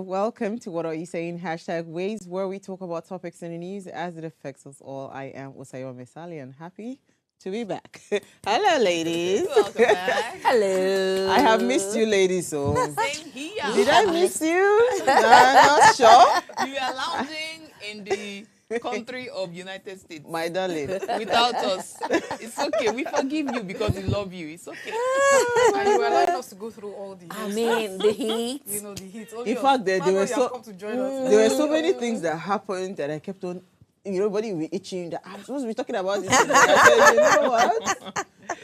welcome to What Are You Saying? Hashtag Ways, where we talk about topics in the news as it affects us all. I am Usayo Mesali and happy to be back. Hello, ladies. Welcome back. Hello. I have missed you, ladies. So Same here. did I miss you? Not sure. You are lounging in the country of United States My darling. without us. It's okay. We forgive you because we love you. It's okay. And you were allowing us to go through all the I mean, the heat. you know, the heat. In fact, there were come to join us. there were so many things that happened that I kept on. Body will be itching that I'm supposed to be talking about this. Today. I said, you know what?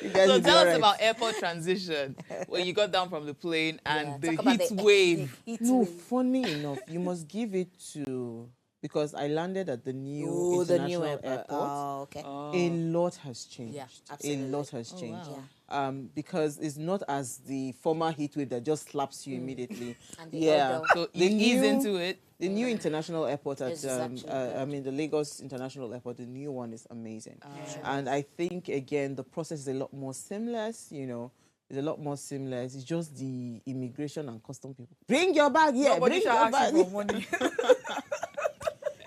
You guys So will be tell all us right. about airport transition when you got down from the plane and the talk about heat the wave. heat No, wave. funny enough, you must give it to because I landed at the new Oh, the international new airport. Oh, okay. A lot has changed. Yeah, A absolutely. lot has changed. wow. Because it's not as the former heat wave that just slaps you immediately. And the Yeah. odor. So you ease into it. The new international airport at, It's actually good. the Lagos International Airport, the new one is amazing. Yeah. And I think, again, the process is a lot more seamless, it's a lot more seamless. It's just the immigration and custom people. Bring your bag here, Nobody bring shall your ask bag. you for money.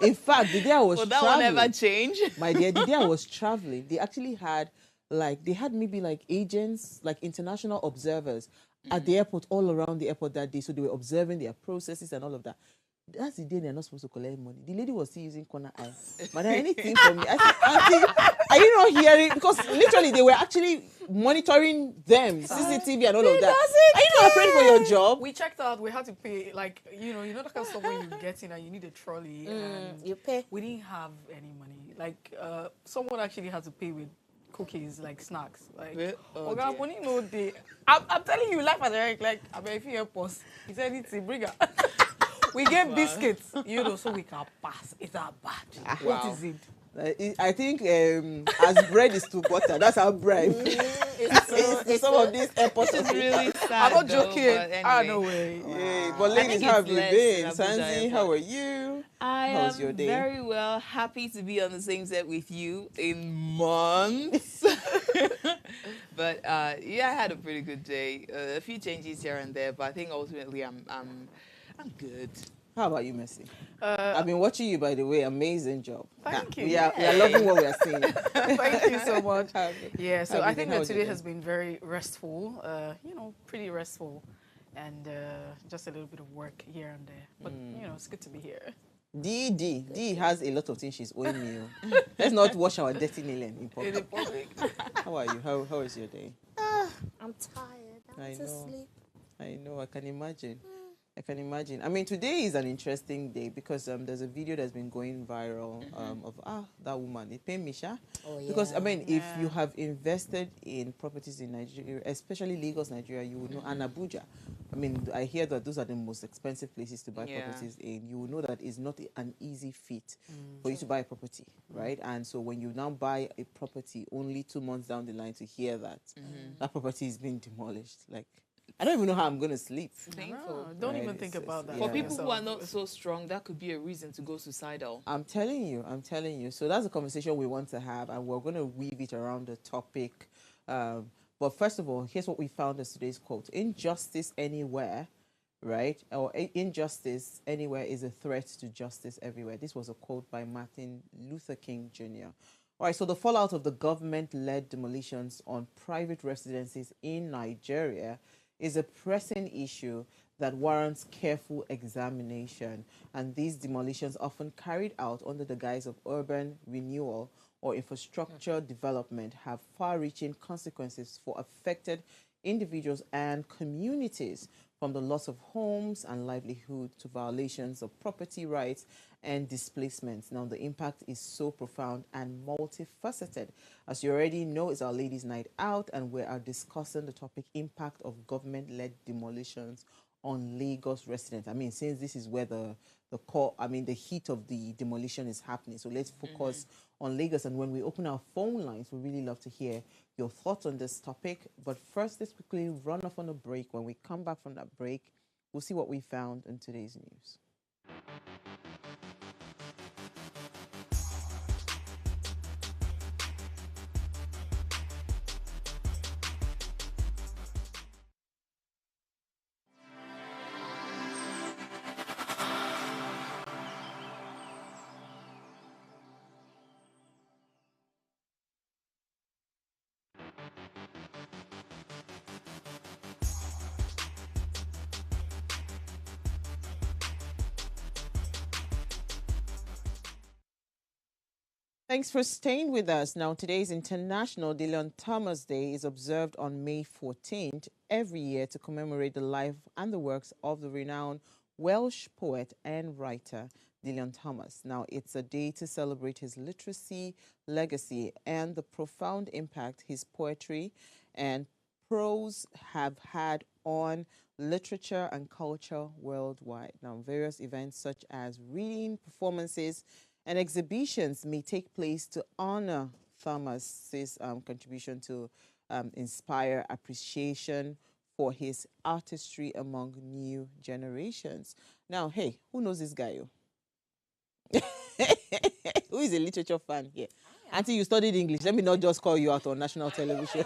In fact, the day I was Will that one traveling, ever change? my dear, the day I was traveling, they actually had maybe agents, like international observers at the airport, all around the airport that day. So they were observing their processes and all of that. That's the day they're not supposed to collect money. The lady was still using corner eye. But anything for me, I said, Auntie, are you not hearing? Because literally they were actually monitoring them, CCTV and all of that. Are you not afraid for your job? We checked out. We had to pay, like, you know that kind of stuff when you get in and you need a trolley. And You pay. we didn't have any money. Like, someone actually had to pay with cookies, like snacks. Like, Oh, Oga, dear. money no day. I'm telling you, life at Eric, like, I mean, if you help us, he said it's a bring her. We gave biscuits, so we can pass. It's our bad. What Wow. is it? I think as bread is to butter, that's our bribe. It's some of these airports. This is really sad. I'm not though, joking. but Ah, anyway. no way. Yeah, but I ladies, think how have it's you less been? in Abuja Sansi, Airport. how are you? I How was am your day? very well. Happy to be on the same set with you in months. But yeah, I had a pretty good day. A few changes here and there, but I think ultimately I'm good. How about you, Messi? I've been watching you, by the way. Amazing job. Thank you. We are loving what we are seeing. Thank you so much. How have you- Yeah, so how have I you think been? How that was your today day? has been very restful, pretty restful, and just a little bit of work here and there. But, it's good to be here. D has a lot of things she's owing me. Let's not wash our dirty nail in public. How are you? How is your day? I'm tired. I I want to know. sleep. I know, I can imagine. I can imagine. I mean, today is an interesting day because there's a video that's been going viral of that woman. It pained me, Sha. Oh, yeah. Because I mean, if you have invested in properties in Nigeria, especially Lagos, Nigeria, you would know, and Abuja. I mean, I hear that those are the most expensive places to buy properties in. You will know that it's not an easy feat for you to buy a property, right? And so when you now buy a property, only 2 months down the line to hear that that property is being demolished, like. I don't even know how I'm going to sleep. Painful. Don't Right, even think it's- about that. For yeah. people who are not so strong, that could be a reason to go suicidal. I'm telling you. So that's a conversation we want to have, and we're going to weave it around the topic. But first of all, here's what we found as today's quote. Injustice anywhere, right? Or injustice anywhere is a threat to justice everywhere. This was a quote by Martin Luther King Jr. All right, so the fallout of the government-led demolitions on private residences in Nigeria is a pressing issue that warrants careful examination. And these demolitions often carried out under the guise of urban renewal or infrastructure development have far-reaching consequences for affected individuals and communities, from the loss of homes and livelihood to violations of property rights and displacements. Now, the impact is so profound and multifaceted. As you already know, it's our Ladies' Night Out, and we are discussing the topic impact of government-led demolitions on Lagos residents. I mean, since this is where the heat of the demolition is happening. So let's focus on Lagos. And when we open our phone lines, we really love to hear your thoughts on this topic. But first, let's quickly run off on a break. When we come back from that break, we'll see what we found in today's news. Thanks for staying with us. Now, today's International Dylan Thomas Day is observed on May 14th every year to commemorate the life and the works of the renowned Welsh poet and writer Dylan Thomas. Now, it's a day to celebrate his literacy, legacy, and the profound impact his poetry and prose have had on literature and culture worldwide. Now, various events such as reading, performances, and exhibitions may take place to honor Thomas's contribution to inspire appreciation for his artistry among new generations. Now, hey, who knows this guy? Who is a literature fan here? Auntie, you studied English. Let me not just call you out on national television.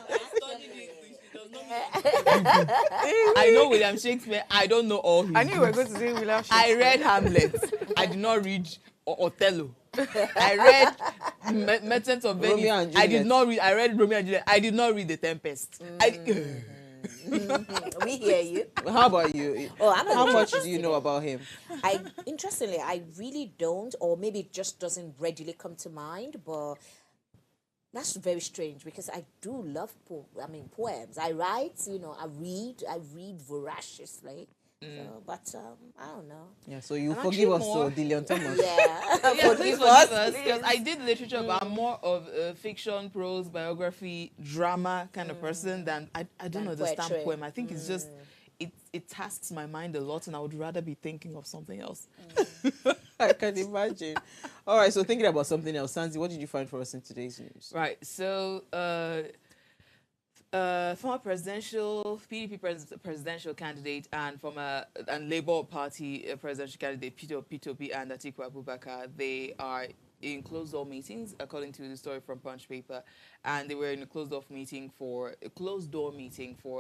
I know William Shakespeare. I don't know all his I knew you were books. going to say William Shakespeare. I read Hamlet. I did not read Othello. I read Merchant of Venice. Romeo and I did Juliet. not read. I read Romeo and Juliet. I did not read The Tempest. We hear you. How about you? Oh, I'm How a much do literature you know student. about him? Interestingly, I really don't, or maybe it just doesn't readily come to mind, but that's very strange because I do love poems. I write, I read voraciously. So, but I don't know. Yeah, so you I'm forgive us, actually so more- Dylan Thomas. Yeah. Yeah, please forgive us because I did literature, but I'm more of a fiction, prose, biography, drama kind of person than I don't Than understand poetry. poem. I think it's just it tasks my mind a lot, and I would rather be thinking of something else. I can imagine. All right, so thinking about something else, Sanzi, what did you find for us in today's news? Right. So, former PDP presidential candidate and and Labour Party presidential candidate Peter Obi and Atiku Abubakar, they are in closed-door meetings, according to the story from Punch paper, and they were in a closed-door meeting for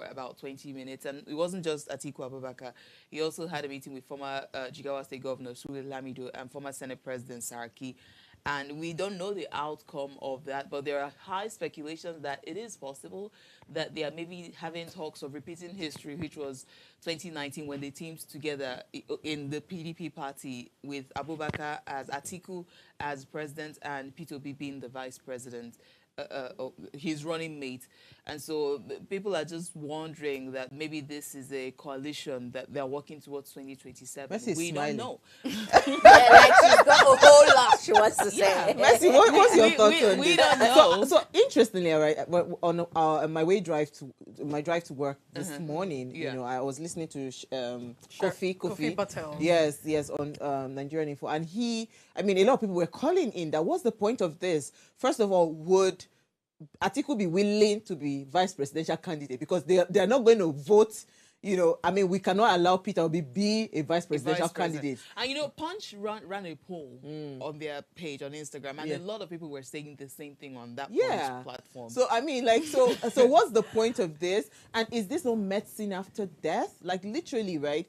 about 20 minutes. And it wasn't just Atiku Abubakar; he also had a meeting with former Jigawa State Governor Sule Lamido and former Senate President Saraki. And we don't know the outcome of that, but there are high speculations that it is possible that they are maybe having talks of repeating history, which was 2019 when they teamed together in the PDP party with Abubakar as Atiku as president and Peter Obi being the vice president. His running mate. And so people are just wondering that maybe this is a coalition that they're working towards 2027. Mercy's We smiling. don't know. Yeah, like she's got a whole lot she wants to say. Mercy, what's your thoughts on we this? don't know. So interestingly, right, on my drive to work this morning, Yeah. I was listening to Kofi Kofi Patel. Yes, on Nigerian Info, and a lot of people were calling in that what's the point of this? First of all, would Atiku be willing to be vice presidential candidate because they are not going to vote? We cannot allow Peter Obi be a vice presidential Vice president. candidate. And Punch ran a poll on their page on Instagram, and a lot of people were saying the same thing on that Punch platform. So so what's the point of this? And is this no medicine after death? Like literally, right?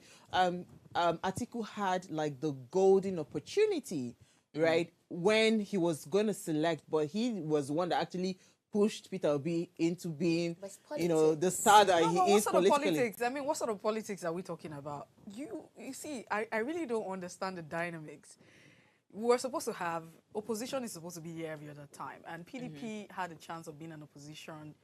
Atiku had like the golden opportunity, right, when he was going to select, but he was the one that actually pushed Peter Obi into being, the star that No, but he what is sort of politically. politics? I mean, what sort of politics are we talking about? You see, I really don't understand the dynamics. We're supposed to have, opposition is supposed to be here every other time. And PDP had a chance of being an opposition,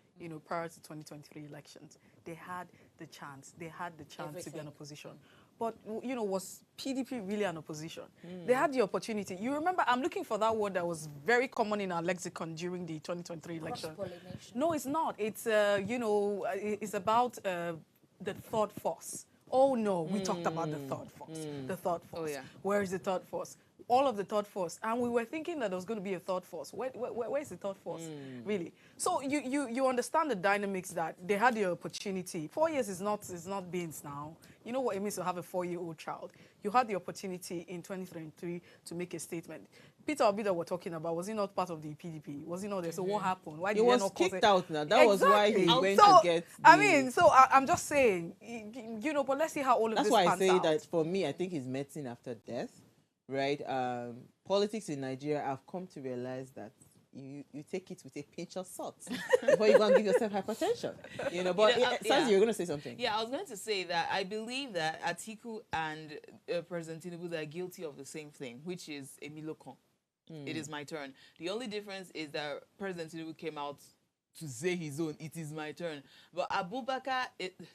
prior to 2023 elections. They had the chance. They had the chance to be an opposition. But, was PDP really an opposition? They had the opportunity. You remember, I'm looking for that word that was very common in our lexicon during the 2023 election. Cross-pollination. No, it's not. It's, it's about the third force. Oh, no, we talked about the third force. The third force. Oh, yeah. Where is the third force? All of the third force. And we were thinking that there was going to be a third force. Where is the third force, really? So you understand the dynamics that they had the opportunity. 4 years is not beans now. You know what it means to have a 4-year-old child. You had the opportunity in 2023 to make a statement. Peter Obi that we're talking about, was he not part of the PDP? Was he not there? So what happened? Why He did they was not cause kicked it? out now. That was why he Exactly. went So, to get I'm just saying, but let's see how all of That's this why I pans say out. that for me, I think it's medicine after death, right? Politics in Nigeria, I've come to realize that you take it with a pinch of salt before you go and give yourself hypertension. But Sanzi, you're going to say something. Yeah, I was going to say that I believe that Atiku and President Tinubu are guilty of the same thing, which is Emilokon. It is my turn. The only difference is that President Tinubu came out to say his own. It is my turn. But Abubakar,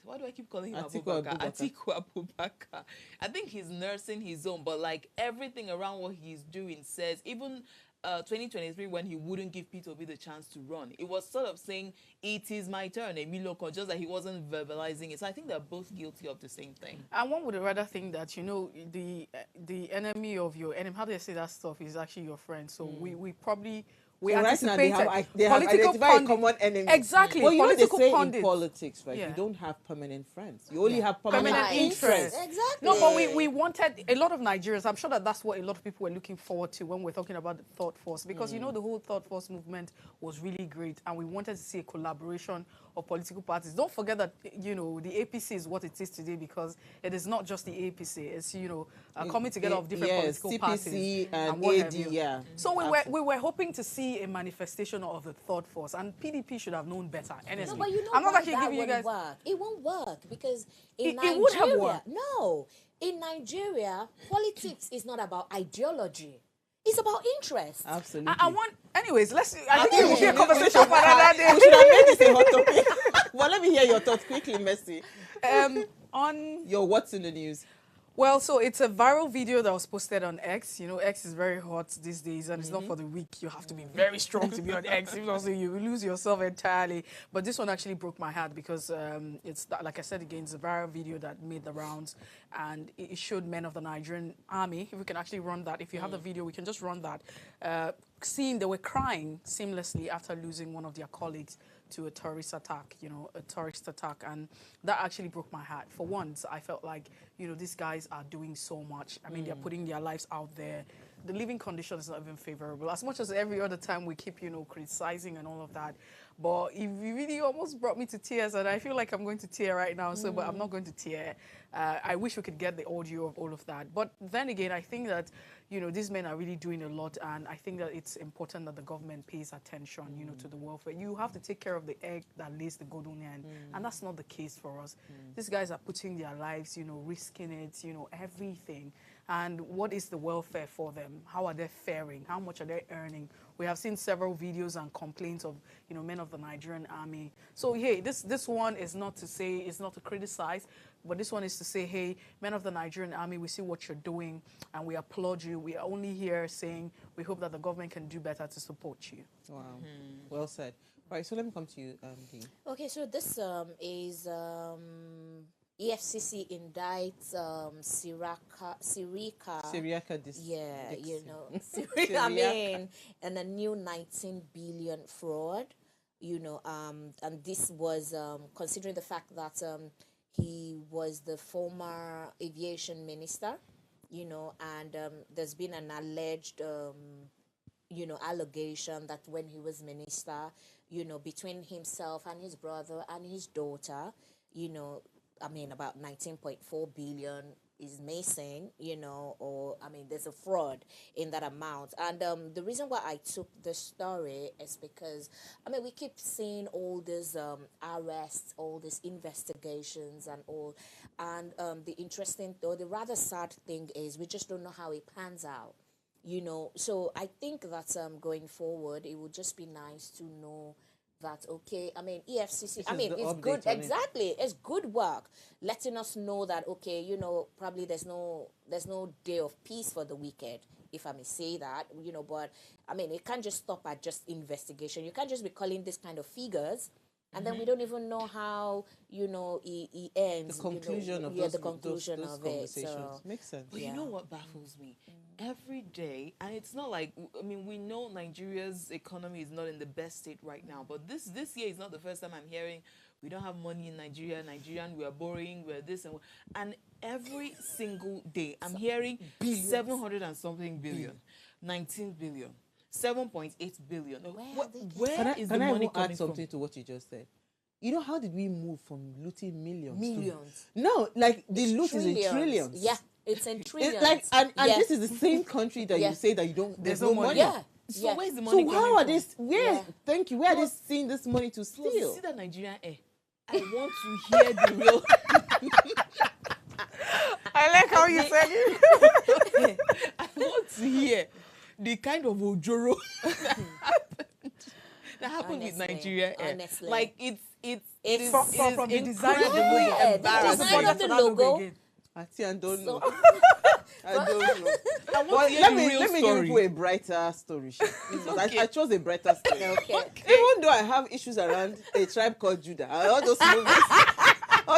why do I keep calling him Abubakar? Atiku Abubakar. I think he's nursing his own, but like everything around what he's doing says, even 2023, when he wouldn't give Peter Obi the chance to run, it was sort of saying, it is my turn, Emiloko, just that he wasn't verbalizing it. So I think they're both guilty of the same thing. And one would rather think that, you know, the enemy of your enemy, how do they say that stuff, is actually your friend. So we probably... We so anticipated right now they have identified a common enemy. Exactly. Well, you know they say pundits. in politics, right? Yeah. You don't have permanent friends. You only have permanent interests. Exactly. No, but we wanted a lot of Nigerians. I'm sure that that's what a lot of people were looking forward to when we're talking about the Thought Force, because you know the whole Thought Force movement was really great, and we wanted to see a collaboration of political parties. Don't forget that, you know, the APC is what it is today because it is not just the APC. It's, you know, coming together of different political CPC parties and what AD, have you. yeah. So we were hoping to see a manifestation of the Thought Force, and PDP should have known better. Honestly, No, but you know I'm not why actually that giving you guys. wouldn't work. It won't work because in It would have Nigeria, worked. no, in Nigeria, politics is not about ideology. It's about interest. Absolutely. I want, anyways. I think it will be a conversation for another day. We should have made this a hot topic. Well, let me hear your thoughts quickly, Mercy. On Your what's in the news? Well, so it's a viral video that was posted on X. You know, X is very hot these days, and it's not for the weak. You have to be very strong to be on X. If not, so you will lose yourself entirely. But this one actually broke my heart because it's, like I said again, it's a viral video that made the rounds, and it showed men of the Nigerian army. If we can actually run that, if you have the video, we can just run that. Seeing they were crying seamlessly after losing one of their colleagues to a terrorist attack, and that actually broke my heart. For once, I felt like, you know, these guys are doing so much. I mean, they're putting their lives out there. The living condition is not even favorable, as much as every other time we keep, you know, criticizing and all of that. But it really almost brought me to tears, and I feel like I'm going to tear right now, so, but I'm not going to tear. I wish we could get the audio of all of that. But then again, I think that, you know, these men are really doing a lot, and I think that it's important that the government pays attention, you know, to the welfare. You have to take care of the egg that lays the golden hen, and that's not the case for us. These guys are putting their lives, you know, risking it, you know, everything. And what is the welfare for them? How are they faring? How much are they earning? We have seen several videos and complaints of, you know, men of the Nigerian army. So, hey, this one is not to say, it's not to criticize, but this one is to say, hey, men of the Nigerian army, we see what you're doing, and we applaud you. We are only here saying we hope that the government can do better to support you. Wow. Well said. Right, so let me come to you, Dee. Okay, so this is EFCC indicts Syriaca yeah, Dixon. you know, Syriaca, I mean, and a new 19 billion fraud, you know, and this was considering the fact that he was the former aviation minister, you know, and there's been an alleged, you know, allegation that when he was minister, you know, between himself and his brother and his daughter, you know, I mean, about 19.4 billion is missing, you know, or, I mean, there's a fraud in that amount. And the reason why I took the story is because, I mean, we keep seeing all these arrests, all these investigations and all. And the interesting, or the rather sad thing is we just don't know how it pans out, you know. So I think that going forward, it would just be nice to know that, okay, I mean, EFCC, I mean, it's good, exactly, it's good work, letting us know that, okay, you know, probably there's no day of peace for the wicked, if I may say that, you know, but, I mean, it can't just stop at just investigation. You can't just be calling this kind of figures, and then we don't even know how, you know, it ends. The conclusion you know, of yeah, those, the conclusion those of conversations. it. So, Makes sense. But you know what baffles me? Every day, and it's not like, I mean, we know Nigeria's economy is not in the best state right now, but this year is not the first time I'm hearing we don't have money in Nigeria, we are borrowing, we're this, and every single day I'm hearing 700 and something billion, 19 billion, 7.8 billion. Where is the money add coming something from? to what you just said? You know, how did we move from looting millions? millions. No, like the loot is in Trillions. trillions. Yeah, it's in trillions. It's like, and Yeah. this is the same country that Yeah. you say that you don't, there's no no money. money. Yeah. So yeah. where's the money So coming how are from? this? Where? Yeah. Thank you. Where are they Plus- seeing this money to Plus, you steal? see that Nigerian air. I want to hear the real. I like how you said it. I want to hear the kind of ojoro that happened with Honestly, Nigeria Air. honestly. Like it is from the design of the incredibly logo. Yeah, the embarrassing. design of the logo. Actually, I don't know. So, I don't know. I want But to hear let the me real give story. you a brighter story. Because Okay. I chose a brighter story. okay. Even though I have issues around A Tribe Called Judah, and all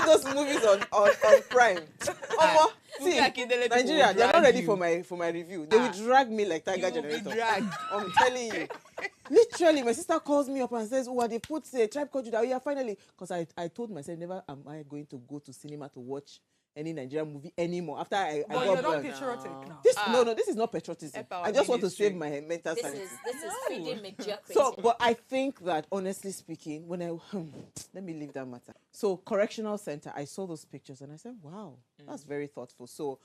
those movies on Prime. See, Akindele people Nigeria, will they're not drag ready you. for my review. They will drag me like You Tiger will be Generator. dragged. I'm telling you. Literally, my sister calls me up and says, "Oh, they put A Tribe Called Judah." Oh, yeah, finally. Because I told myself, never am I going to go to cinema to watch any Nigerian movie anymore. After I But got you're not burned. patriotic now. No, this is not patriotism. Epa I just want to ministry. save my mental This sanity. is feeding mediocrity. So, but I think that honestly speaking, when I let me leave that matter. So, correctional center, I saw those pictures and I said, "Wow, that's very thoughtful." So,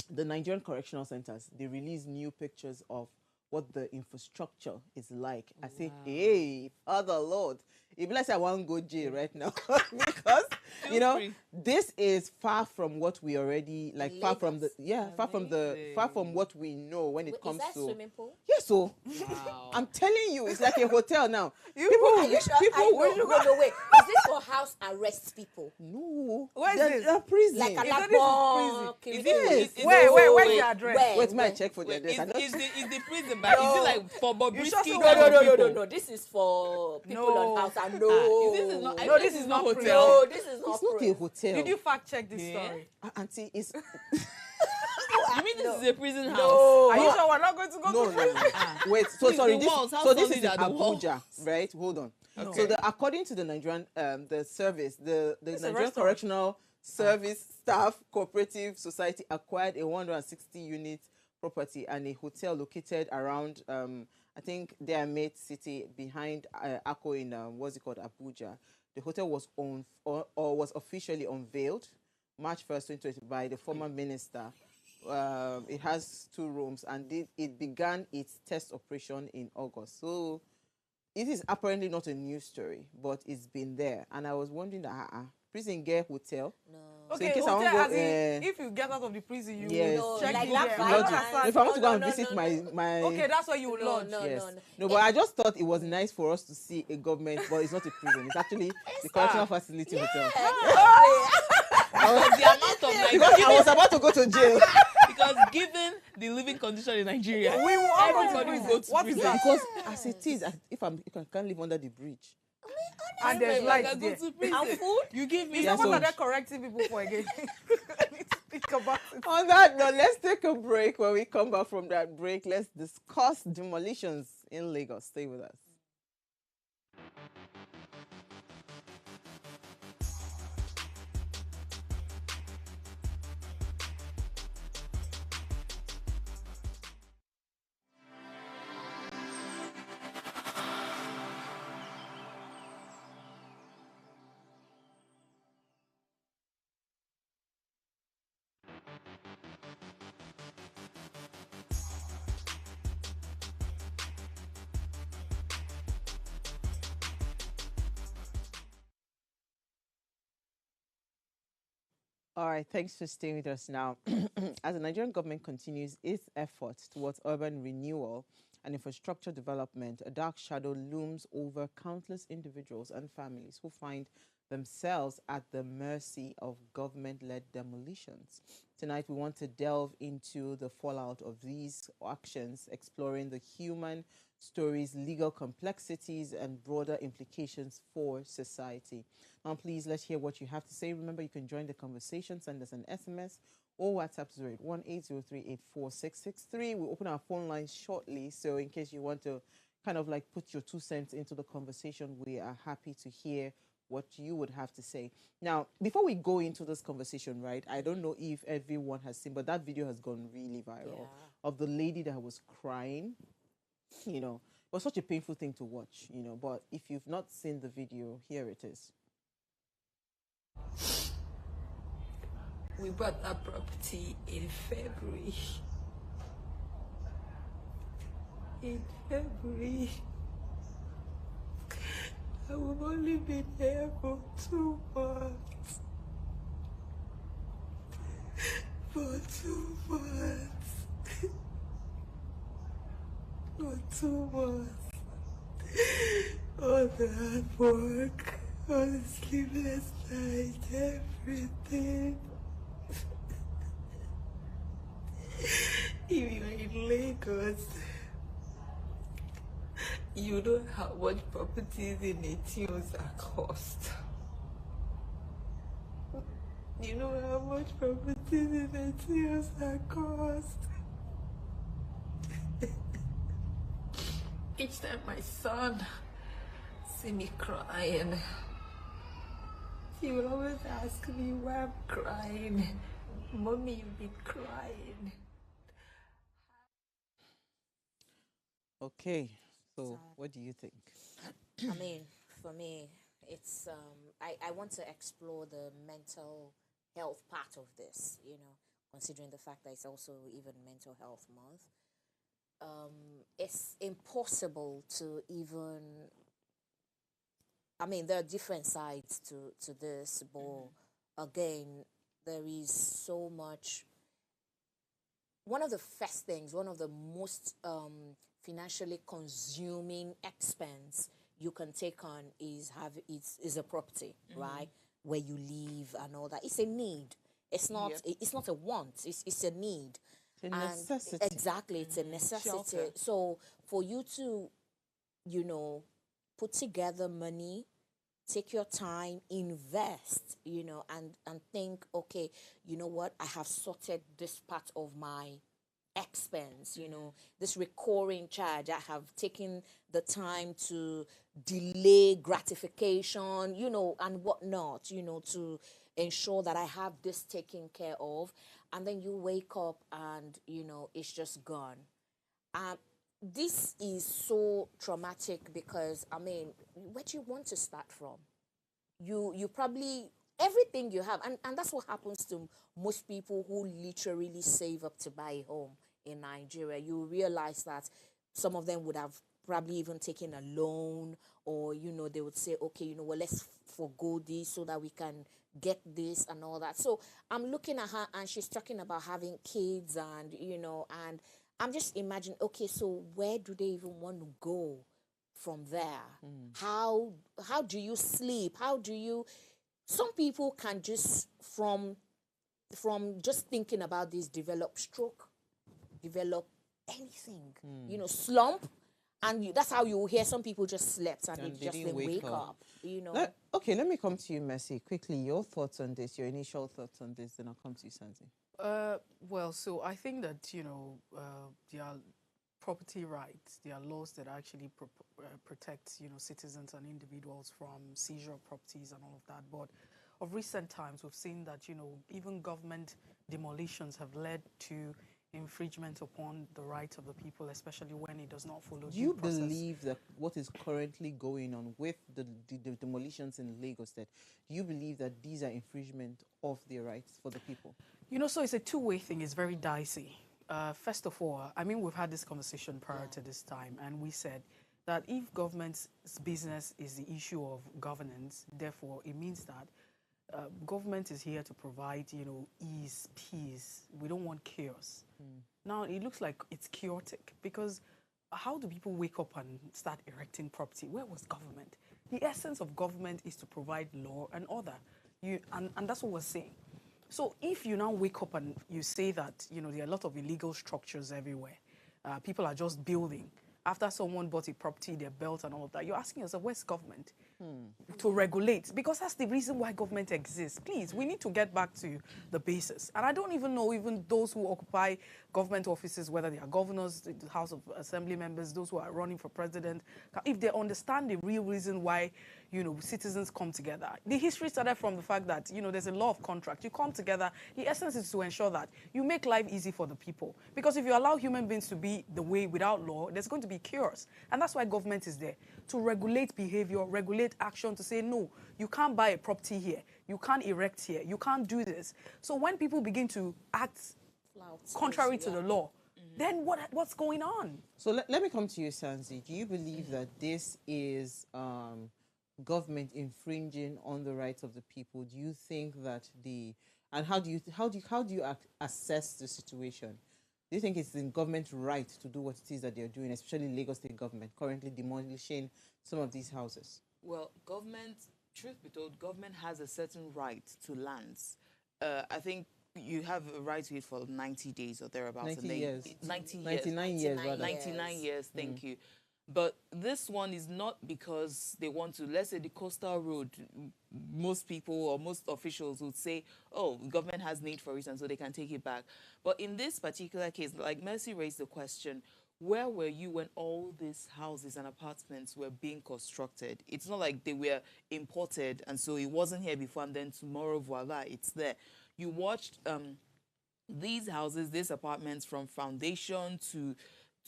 the Nigerian correctional centers, they release new pictures of what the infrastructure is like. I say, hey, Father Lord, if let's say I want to go jail right now, because you know free. this is far from what we already like, far from Amazing. what we know when it Is comes that to. swimming pool? Yes, so Wow. I'm telling you, it's like a hotel now. Are you sure? No, wait. Is this for house arrest people? No, Where is they're- this? they're prison. Like a Is it lapon? Is it- Yes. is it- Where's Wait, the address? where? Wait, may I check for the Wait, address? I don't- is the prison back? Is it like for Bobrisky? sure so? kind of people? No. This is for people No. on house. And This is not. No, This is not not hotel. No, this is not. It's not a hotel. Did you fact check this Yeah. story? Auntie, it's You mean this is a prison house? No. Are you sure we're not going to go no, to no, no. Wait, so Please, sorry. the This, walls, how so this is solid in are the walls? Abuja, right? Hold on. Okay. So according to the Nigerian the service, the It's a Nigerian restaurant. Correctional Service Staff Cooperative Society acquired a 160 unit property and a hotel located around I think their mate city behind Akko in what's it called, Abuja. The hotel was on or was officially unveiled March 1st, 2020 by the former minister. It has 2 rooms and it began its test operation in August. So it is apparently not a new story, but it's been there. And I was wondering that prison get hotel. No. So in Okay, case I hotel want to go, as in, if you get out of the prison, you Yes. will No, check like in that there. vibe. I don't Lodge. understand. if I want to go and No, visit no. my Okay, that's why you will lodge. No, yes. no. No, but I just thought it was nice for us to see a government, but it's not a prison. It's actually the correctional facility hotel. Because the amount of Because I was about to go to jail. because given the living condition in Nigeria, We will all go to everybody prison. will go to What is prison. that? Because as it is, if I can't live under the bridge. And there's Like, lights I go there. to prison. And food? You give me Yeah, So what so- are they correcting people for again? I need to think about it. On that note, let's take a break. When we come back from that break, let's discuss demolitions in Lagos. Stay with us. All right, thanks for staying with us now. As the Nigerian government continues its efforts towards urban renewal and infrastructure development, a dark shadow looms over countless individuals and families who find themselves at the mercy of government-led demolitions. Tonight, we want to delve into the fallout of these actions, exploring the human stories, legal complexities, and broader implications for society. Now, please, let's hear what you have to say. Remember, you can join the conversation, send us an SMS or WhatsApp 081-803-84663. We'll open our phone lines shortly, so in case you want to kind of like put your 2 cents into the conversation, we are happy to hear what you would have to say. Now, before we go into this conversation, right, I don't know if everyone has seen, but that video has gone really viral of the lady that was crying. You know, it was such a painful thing to watch, you know, but if you've not seen the video, here it is. We bought that property in February. In February. And we've only been here for 2 months. For 2 months. for 2 months. All the hard work, all the sleepless nights, everything. If you're in Lagos, you know how much properties in Etios are cost. You know how much properties in Etios are cost. Each time my son see me crying, he will always ask me why I'm crying. Mommy, you've been crying. Okay, so what do you think? I mean, for me, it's I want to explore the mental health part of this, considering the fact that it's also even mental health month. It's impossible to even, I mean, there are different sides to this, but again, there is so much. One of the first things, one of the most financially consuming expense you can take on is a property, right? Where you live and all that. It's a need. It's not. Yep. It's not a want. It's a need. It's a And necessity. exactly, it's a necessity. Shelter. So for you to, put together money, take your time, invest, and think, okay, you know what, I have sorted this part of my expense, this recurring charge. I have taken the time to delay gratification, and whatnot, to ensure that I have this taken care of. And then you wake up and, it's just gone. Um, this is so traumatic because, I mean, where do you want to start from? You probably everything you have, and that's what happens to most people who literally save up to buy a home in Nigeria. You realize that some of them would have probably even taken a loan, or they would say, okay, well, let's forgo this so that we can get this and all that. So I'm looking at her and she's talking about having kids, and and I'm just imagining, okay, so where do they even want to go from there? How do you sleep? How do you Some people can just from just thinking about this develop stroke, develop anything, slump, and that's how you hear some people just slept and, And they they just didn't didn't wake wake up. up. Okay, let me come to you, Mercy. Quickly, your thoughts on this, your initial thoughts on this, then I'll come to you, Sanzi. Well, so I think that, there are property rights, there are laws that actually protect, citizens and individuals from seizure of properties and all of that. But of recent times, we've seen that, even government demolitions have led to infringement upon the rights of the people, especially when it does not follow Do you due process. believe that what is currently going on with the demolitions in Lagos State, do you believe that these are infringement of their rights for the people? So it's a two-way thing. It's very dicey. First of all, I mean, we've had this conversation prior to this time, and we said that if government's business is the issue of governance, therefore it means that government is here to provide, ease, peace. We don't want chaos. Now, it looks like it's chaotic because how do people wake up and start erecting property? Where was government? The essence of government is to provide law and order. And that's what we're saying. So if you now wake up and you say that, there are a lot of illegal structures everywhere, people are just building. After someone bought a property, they're built and all of that, you're asking yourself, where's government to regulate? Because that's the reason why government exists. Please, we need to get back to the basis. And I don't even know, even those who occupy government offices, whether they are governors, the House of Assembly members, those who are running for president, if they understand the real reason why, citizens come together. The history started from the fact that, there's a law of contract. You come together. The essence is to ensure that you make life easy for the people. Because if you allow human beings to be the way without law, there's going to be chaos. And that's why government is there, to regulate behavior, regulate action, to say, no, you can't buy a property here. You can't erect here. You can't do this. So when people begin to act contrary to the law, then what's going on? So let me come to you, Sanzi. Do you believe that this is government infringing on the rights of the people? Do you think that and how do you assess the situation? Do you think it's in government's right to do what it is that they're doing, especially Lagos State government, currently demolishing some of these houses? Well, government, truth be told, government has a certain right to lands. I think you have a right to it for 90 days or thereabouts. 90 years. 90 years. 99 years, rather. 99 years, thank you. But this one is not because they want to. Let's say the coastal road, most people or most officials would say, oh, government has need for it and so they can take it back. But in this particular case, like Mercy raised the question, where were you when all these houses and apartments were being constructed? It's not like they were imported and so it wasn't here before and then tomorrow, voila, it's there. You watched these houses, these apartments from foundation to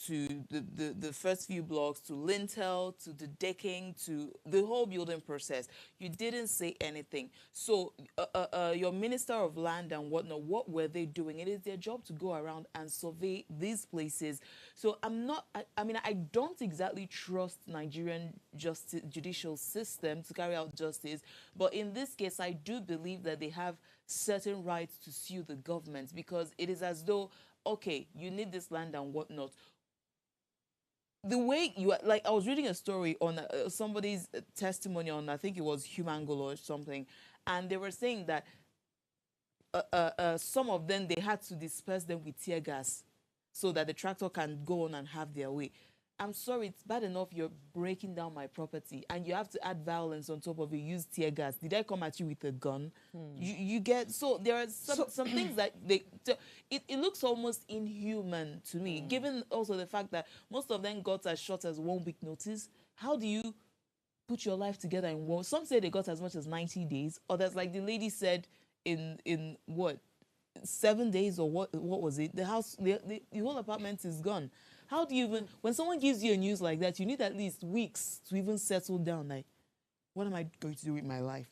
the first few blocks, to lintel, to the decking, to the whole building process. You didn't say anything. So your Minister of Land and whatnot, what were they doing? It is their job to go around and survey these places. So I don't exactly trust Nigerian judicial system to carry out justice. But in this case, I do believe that they have certain rights to sue the government, because it is as though, okay, you need this land and whatnot. The way you are, like, I was reading a story on somebody's testimony on, I think it was Humangle or something, and they were saying that some of them, they had to disperse them with tear gas so that the tractor can go on and have their way. I'm sorry, it's bad enough you're breaking down my property and you have to add violence on top of it, use tear gas. Did I come at you with a gun? You get, so there are some things that it looks almost inhuman to me, given also the fact that most of them got as short as 1 week notice. How do you put your life together in one? Some say they got as much as 90 days. Others, like the lady said, in what, 7 days or what was it? The house, the whole apartment is gone. How do you even, when someone gives you a news like that, you need at least weeks to even settle down. Like, what am I going to do with my life?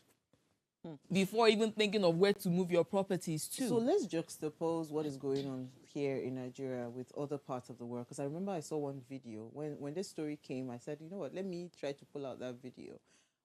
Before even thinking of where to move your properties to. So let's juxtapose what is going on here in Nigeria with other parts of the world. Because I remember I saw one video. When this story came, I said, you know what, let me try to pull out that video.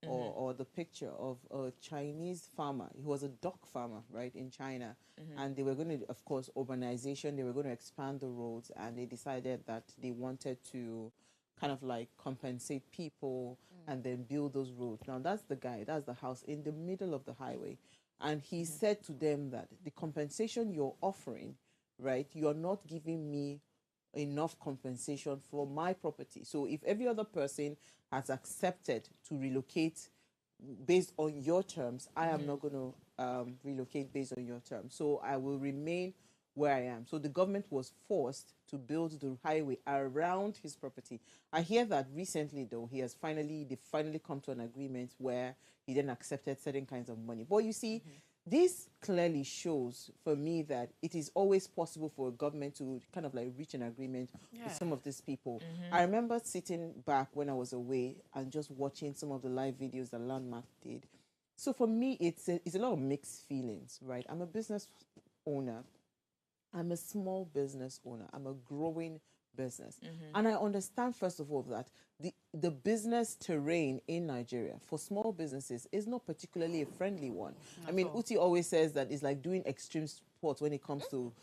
Or the picture of a Chinese farmer. He was a duck farmer, right, in China. And they were going to, of course, urbanization, they were going to expand the roads, and they decided that they wanted to kind of like compensate people and then build those roads. Now, that's the guy, that's the house in the middle of the highway. And he said to them that the compensation you're offering, right, you're not giving me enough compensation for my property. So if every other person has accepted to relocate based on your terms, I am not going to relocate based on your terms. So I will remain where I am. So the government was forced to build the highway around his property. I hear that recently, though, they finally come to an agreement where he then accepted certain kinds of money. But you see, this clearly shows for me that it is always possible for a government to kind of like reach an agreement with some of these people. I remember sitting back when I was away and just watching some of the live videos that Landmark did. So for me, it's a lot of mixed feelings, right? I'm a business owner. I'm a small business owner. I'm a growing business. And I understand, first of all, that the business terrain in Nigeria for small businesses is not particularly a friendly one. I mean, Uti always says that it's like doing extreme sports when it comes to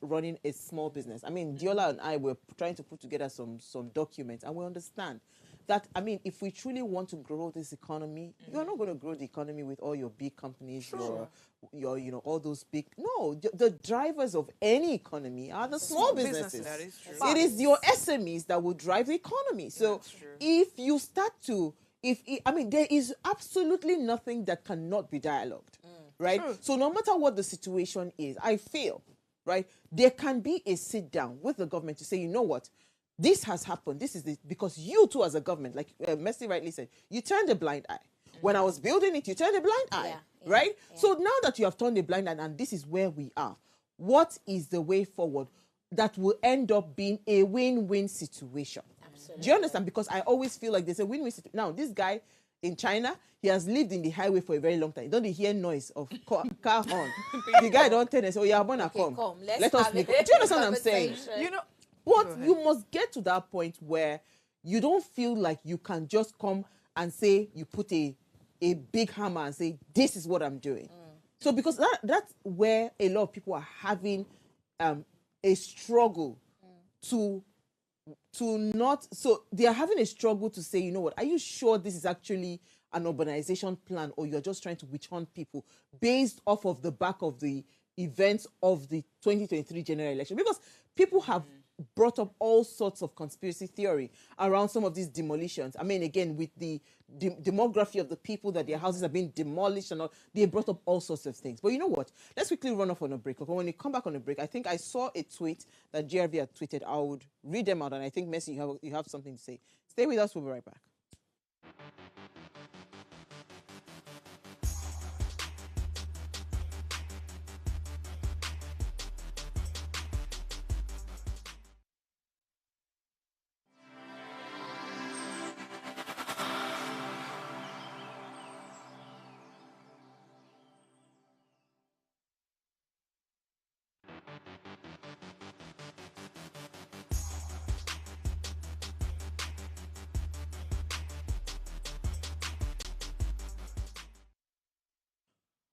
running a small business. I mean, Diola and I were trying to put together some documents, and we understand that, I mean, if we truly want to grow this economy, you're not going to grow the economy with all your big companies, your you know, all those big. No, the drivers of any economy are the small businesses. That is true. It is your SMEs that will drive the economy. So if you start to, there is absolutely nothing that cannot be dialogued, right? So no matter what the situation is, I feel, right, there can be a sit down with the government to say, you know what, this has happened. This is because you too, as a government, like Mercy rightly said, you turned a blind eye. When I was building it, you turned a blind eye, right? Yeah. So now that you have turned a blind eye and this is where we are, what is the way forward that will end up being a win-win situation? Absolutely. Do you understand? Because I always feel like there's a win-win situation. Now, this guy in China, he has lived in the highway for a very long time. Don't hear noise of car horn. The guy don't tell us, oh, yeah, I'm gonna come. Let us make. Do you understand what I'm saying? You know, but you must get to that point where you don't feel like you can just come and say you put a big hammer and say, this is what I'm doing. So because that's where a lot of people are having a struggle to not, so they are having a struggle to say, you know what, are you sure this is actually an urbanization plan, or you're just trying to witch hunt people based off of the back of the events of the 2023 general election? Because people have brought up all sorts of conspiracy theory around some of these demolitions. I mean, again, with the demography of the people that their houses are being demolished and all, they brought up all sorts of things. But you know what? Let's quickly run off on a break. Because when we come back on a break, I think I saw a tweet that GRV had tweeted. I would read them out, and I think, Messi, you have something to say. Stay with us. We'll be right back.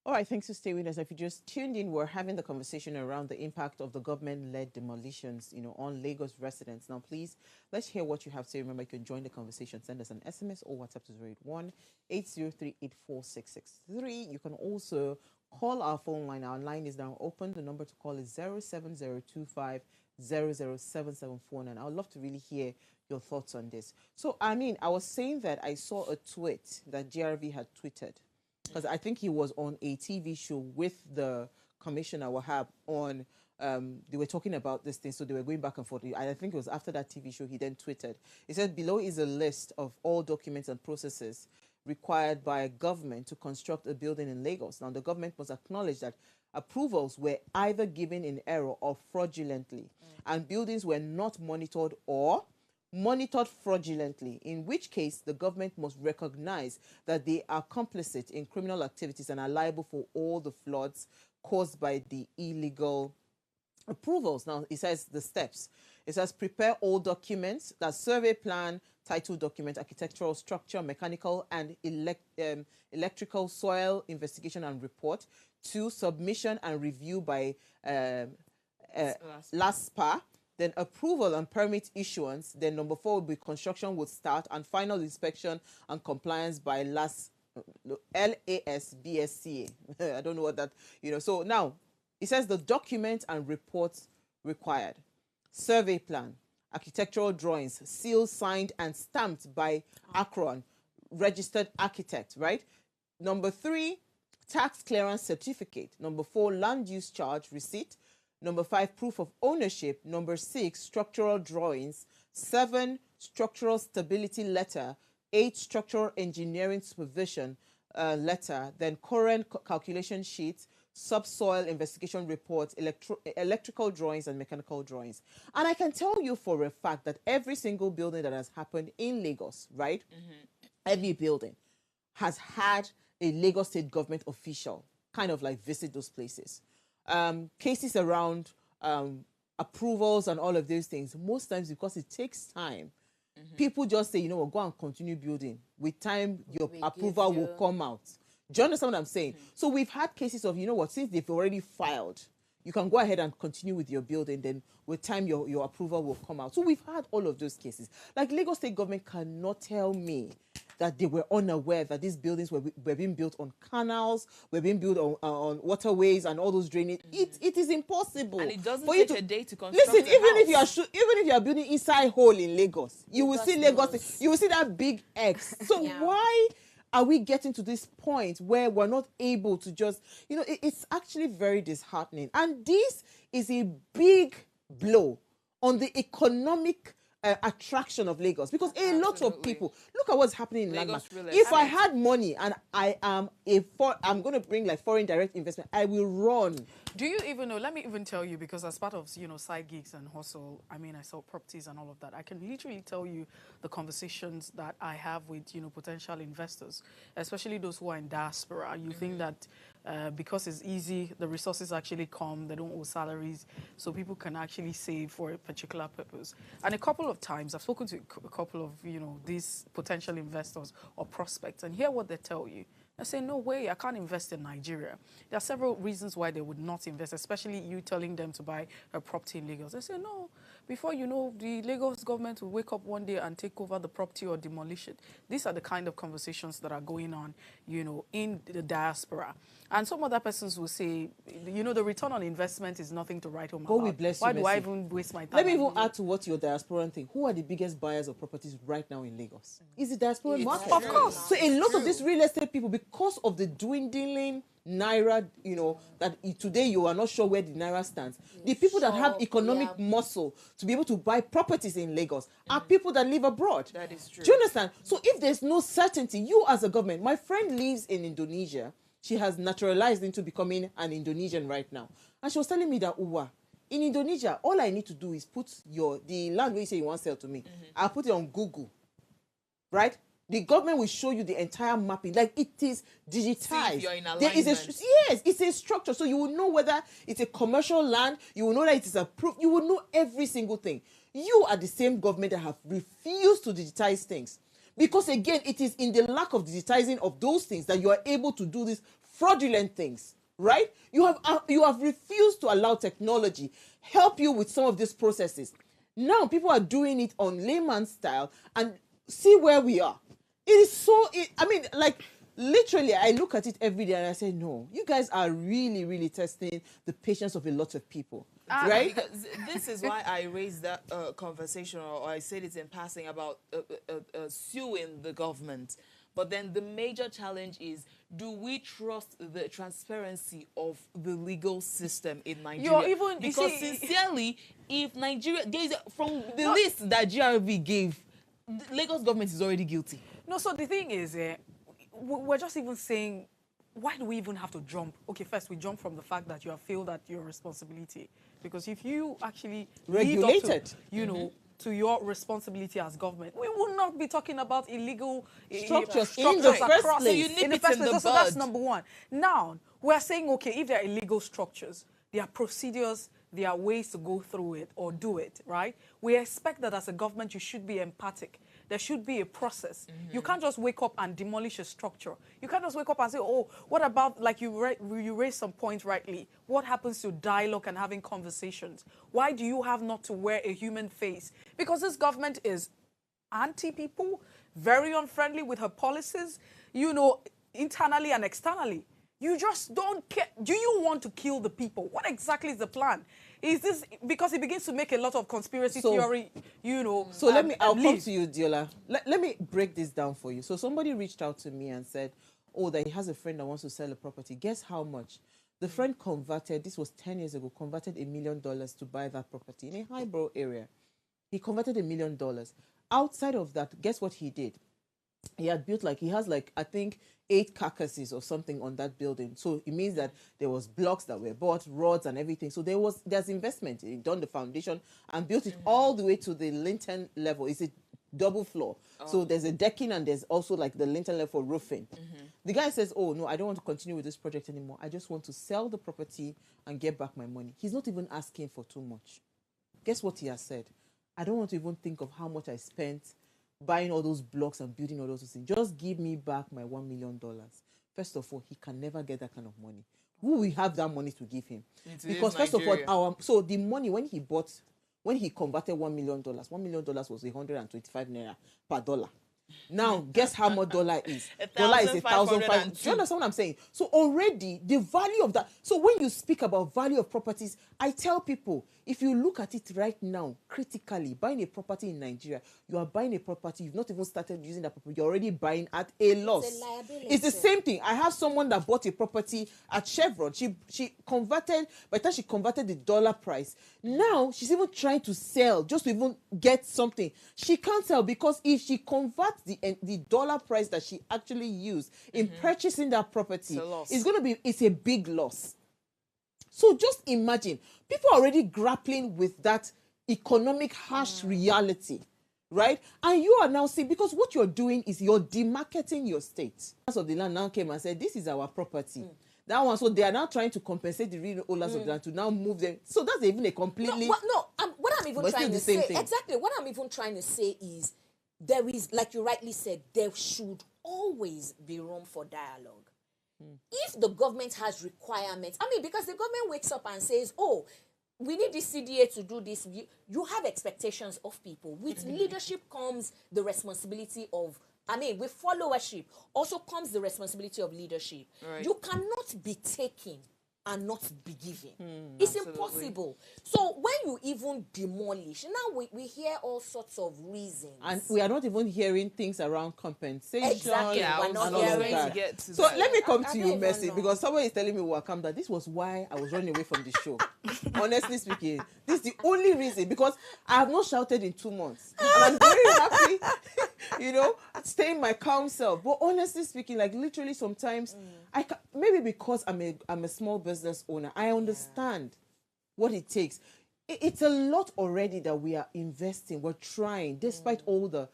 All right, thanks for staying with us. If you just tuned in, we're having the conversation around the impact of the government-led demolitions, on Lagos residents. Now, please, let's hear what you have to say. Remember, you can join the conversation. Send us an SMS or WhatsApp to 081-803-84663. You can also call our phone line. Our line is now open. The number to call is 07025 00774. And I would love to really hear your thoughts on this. So, I was saying that I saw a tweet that GRV had tweeted, because I think he was on a TV show with the Commissioner Wahab on, they were talking about this thing, so they were going back and forth. I think it was after that TV show, he then tweeted. He said, below is a list of all documents and processes required by a government to construct a building in Lagos. Now, the government must acknowledge that approvals were either given in error or fraudulently, and buildings were not monitored or monitored fraudulently, in which case the government must recognize that they are complicit in criminal activities and are liable for all the floods caused by the illegal approvals. Now, it says the steps. It says prepare all documents, that survey plan, title document, architectural structure, mechanical and electrical, soil investigation and report. 2, submission and review by LASPA. Then approval and permit issuance. Then number 4 will be construction would start, and final inspection and compliance by LASBSCA. I don't know what that, So now it says the documents and reports required. Survey plan, architectural drawings, sealed, signed and stamped by Akron, registered architect, right? Number 3, tax clearance certificate. Number 4, land use charge receipt. Number 5, proof of ownership. Number 6, structural drawings. 7, structural stability letter. 8, structural engineering supervision letter. Then current calculation sheets, subsoil investigation reports, electrical drawings and mechanical drawings. And I can tell you for a fact that every single building that has happened in Lagos, right? Every building has had a Lagos state government official kind of like visit those places. Cases around approvals and all of those things, most times because it takes time, people just say, go and continue building. With time, your approval will come out. Do you understand what I'm saying? So we've had cases of, since they've already filed, you can go ahead and continue with your building, then with time, your approval will come out. So we've had all of those cases. Like Lagos state government cannot tell me that they were unaware that these buildings were being built on canals, were being built on waterways and all those drainage. It is impossible. And it doesn't take a day to construct. Listen, even if you are building inside hole in Lagos, you will see Lagos. You will see that big X. So why are we getting to this point where we're not able to just, it's actually very disheartening. And this is a big blow on the economic attraction of Lagos, because a lot of people look at what's happening in Landmark. If I had money and I'm going to bring like foreign direct investment, I will run. Do you even know? Let me even tell you, because as part of side gigs and hustle, I sell properties and all of that. I can literally tell you the conversations that I have with potential investors, especially those who are in diaspora. You think that because it's easy, the resources actually come, they don't owe salaries, so people can actually save for a particular purpose. And a couple of times, I've spoken to a couple of these potential investors or prospects, and hear what they tell you. I say, no way, I can't invest in Nigeria. There are several reasons why they would not invest, especially you telling them to buy a property in Lagos. I say, no, before you know, the Lagos government will wake up one day and take over the property or demolish it. These are the kind of conversations that are going on, you know, in the diaspora. And some other persons will say, you know, the return on investment is nothing to write home God about. will bless you, Why do I Mercy. even waste my time? Let me even add to what your diasporan thing. Who are the biggest buyers of properties right now in Lagos? Is the diasporan market. Of course. So a lot of these real estate people, because of the dwindling naira, you know, that today you are not sure where the naira stands. The people that have economic muscle to be able to buy properties in Lagos are people that live abroad. That is true. Do you understand? So if there's no certainty, you as a government, my friend lives in Indonesia. She has naturalized into becoming an Indonesian right now. And she was telling me that, Uwa, in Indonesia, all I need to do is put the land where you say you want to sell to me. I'll put it on Google, right? The government will show you the entire mapping, like it is digitized. See if you're in There is alignment. yes, it's a structure. So you will know whether it's a commercial land. You will know that it is approved. You will know every single thing. You are the same government that have refused to digitize things. Because again, it is in the lack of digitizing of those things that you are able to do these fraudulent things, right? You have refused to allow technology help you with some of these processes. Now people are doing it on layman's style, and see where we are. It is so, I mean, like, literally, I look at it every day and I say, no, you guys are really, really testing the patience of a lot of people, right? Because this is why I raised that conversation, or I said it in passing about suing the government. But then the major challenge is, do we trust the transparency of the legal system in Nigeria? Because sincerely, if Nigeria, from the list that GRV gave, the Lagos government is already guilty. No, so the thing is, we're just even saying, why do we even have to jump? Okay, first we jump from the fact that you have failed at your responsibility. Because if you actually regulated, lived up to, you know, to your responsibility as government, we will not be talking about illegal structures in the first across. place. So you nip in the it first in the place. So bud. that's number one. Now, we're saying, okay, if there are illegal structures, there are procedures, there are ways to go through it or do it, right? We expect that as a government, you should be empathic. There should be a process. You can't just wake up and demolish a structure. You can't just wake up and say, oh, what about, like you raised some point rightly, what happens to dialogue and having conversations? Why do you have not to wear a human face? Because this government is anti-people, very unfriendly with her policies, you know, internally and externally. You just don't care. Do you want to kill the people? What exactly is the plan? Is this because it begins to make a lot of conspiracy theory, you know? So I'll come to you, Diola. Let me break this down for you. So somebody reached out to me and said, oh, that he has a friend that wants to sell a property. Guess how much? The friend converted, this was 10 years ago, converted $1 million to buy that property in a highbrow area. He converted $1 million. Outside of that, guess what he did? He had built he has I think 8 carcasses or something on that building. So it means that there was blocks that were bought, rods and everything. So there's investment. He done the foundation and built it all the way to the lintel level. It's a double floor. So there's a decking and there's also the lintel level for roofing. The guy says, oh no, I don't want to continue with this project anymore. I just want to sell the property and get back my money. He's not even asking for too much. Guess what he has said? I don't want to even think of how much I spent buying all those blocks and building all those things. Just give me back my $1 million. First of all, he can never get that kind of money. Who will have that money to give him? Because first of all, so the money when he converted $1 million, $1 million was 125 naira per dollar. Now, guess how much dollar is? Dollar is 1,500. Do you understand what I'm saying? So already the value of that. So when you speak about value of properties, I tell people, if you look at it right now, critically, buying a property in Nigeria, you are buying a property, you've not even started using that property, you're already buying at a loss. It's a liability. It's the same thing. I have someone that bought a property at Chevron. She converted, by the time she converted the dollar price, now she's even trying to sell just to even get something. She can't sell because if she converts the dollar price that she actually used in purchasing that property, it's a big loss. So just imagine, people are already grappling with that economic harsh reality, right? And you are now saying, because what you're doing is you're demarketing your state. Of the land now came and said, this is our property. That one, so they are now trying to compensate the real owners of the land to now move them. So that's even a completely... what I'm even trying to say, exactly, what I'm even trying to say is, there is, like you rightly said, there should always be room for dialogue. If the government has requirements, I mean, because the government wakes up and says, oh, we need this CDA to do this. You have expectations of people. With leadership comes the responsibility of, I mean, with followership also comes the responsibility of leadership. Right. You cannot be taking and not be giving. It's Absolutely. impossible. So when you even demolish, now we hear all sorts of reasons. And we are not even hearing things around compensation. Exactly. Yeah, We're I was not and all of hearing that. to get to So that. let me come I to you, don't even Mercy, know. because someone is telling me, Wakam, that this was why I was running away from the show. Honestly speaking, this is the only reason, because I have not shouted in 2 months. And I'm very happy, you know, staying my calm self. But honestly speaking, like literally sometimes, maybe because I'm a small business owner, I understand what it takes. It's a lot already that we are investing. We're trying, despite all the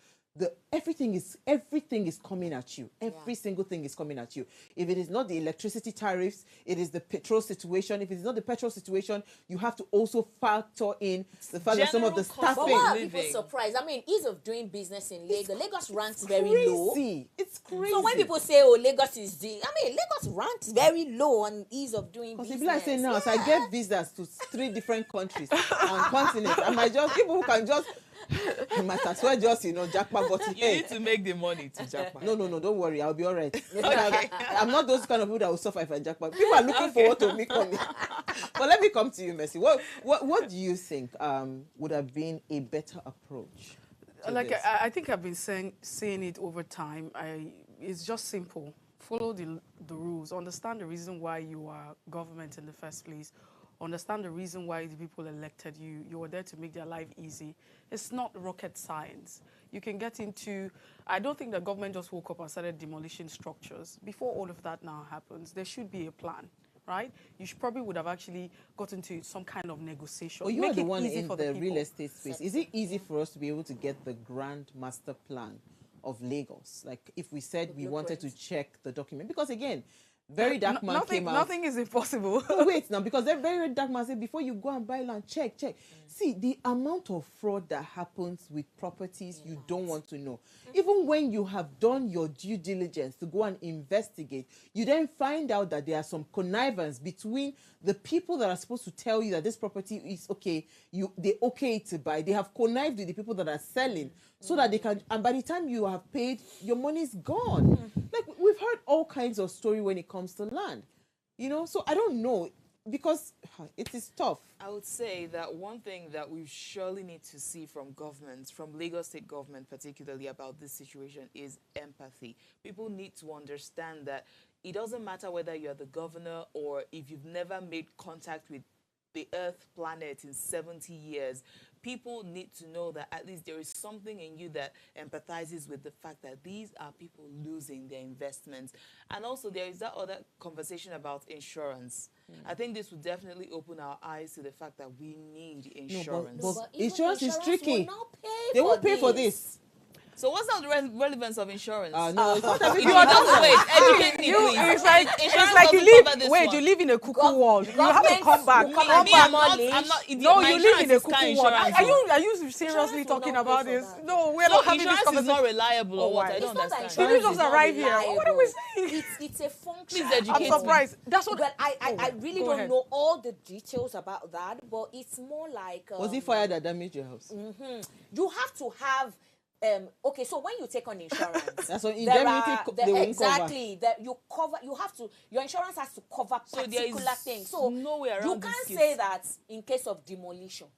everything is coming at you. Every single thing is coming at you. If it is not the electricity tariffs, it is the petrol situation. If it is not the petrol situation, you have to also factor in the fact that some of the General cost But staffing. why are living. people surprised? I mean, ease of doing business in Lagos. Lagos ranks very low. Crazy. It's crazy. So when people say, "Oh, Lagos is the," I mean, Lagos ranks very low on ease of doing Because business. if I say now, so I get visas to 3 different countries and continents, I might just, people who can just, I might as well just, jackpot, but You need to make the money to jackpot. No, don't worry, I'll be all right. I'm not those kind of people that will suffer if I jackpot. People are looking forward to me coming. But let me come to you, Mercy. What do you think would have been a better approach to Like this? I think I've been saying it over time. It's just simple. Follow the rules. Understand the reason why you are government in the first place. Understand the reason why the people elected you. You were there to make their life easy. It's not rocket science. You can get into, I don't think the government just woke up and started demolishing structures. Before all of that now happens, there should be a plan, right? You probably would have actually got into some kind of negotiation. Well, you Make are the it one easy in for the people. real estate space. Is it easy for us to be able to get the grand master plan of Lagos? Like if we said we wanted to check the document, because again, Very Dark Man came out. Nothing is impossible. No, wait now, because that Very Dark Man said before you go and buy land, check. See, the amount of fraud that happens with properties, you don't want to know. Even when you have done your due diligence to go and investigate, you then find out that there are some connivance between the people that are supposed to tell you that this property is okay, they okay to buy. They have connived with the people that are selling so that they can, and by the time you have paid, your money is gone. Like we've heard all kinds of story when it comes to land, so I don't know, because it is tough. I would say that one thing that we surely need to see from governments, from Lagos state government particularly about this situation, is empathy. People need to understand that it doesn't matter whether you're the governor or if you've never made contact with the earth planet in 70 years. People need to know that at least there is something in you that empathizes with the fact that these are people losing their investments. And also there is that other conversation about insurance. I think this would definitely open our eyes to the fact that we need insurance. But even insurance is tricky. will not pay They won't pay for this. So what's not the relevance of insurance? No, it's not You everything. just wait, educate me, please. It's like Insurance you doesn't cover this live. Wait, one. you live in a cuckoo world. You have to come back. Me, Come Me, back. I'm not No, my you live in insurance a is car cuckoo world. insurance. Are you seriously Insurance talking will not about pay for this? that. No, we're not So having this insurance is conversation. not reliable or what? I why? don't It's not that understand. Did you insurance just is not arrive here? What are we reliable. saying? It's a function. Please educate I'm me. surprised. That's what. Well, I really Go don't ahead. know all the details about that, but it's more like Was it fire that damaged your house? you have to have okay, so when you take on insurance, That's what there indemnity are- they won't exactly that you have to, your insurance has to cover So there is particular things. So no way you around can't this say case. that in case of demolition.